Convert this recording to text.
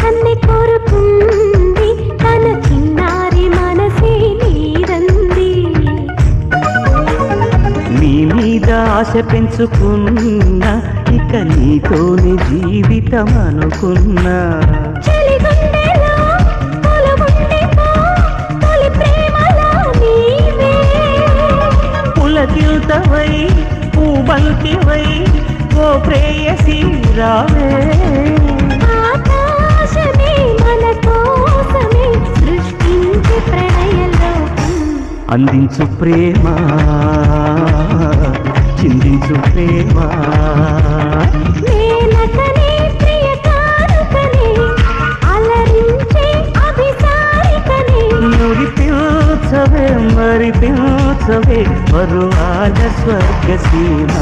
కన్నె కోరుకుంది తన చిన్నారి మనసే నీరంది. నీ మీద ఆశ పెంచుకున్నా ఇక నీతోని జీవితం అనుకున్నా. పులకిల్తవై పూబంతివై ఓ ప్రేయసి రావే. ఆకాశమే మన కోసమే సృష్టించి ప్రణయలోకం అందించు ప్రేమ చిందించు ప్రేమ. మేనకనే ప్రియ కానుకనే అలరించే అభిసారికనే. మురిపించవే మరిపించవే పరువాల స్వర్గసీమ.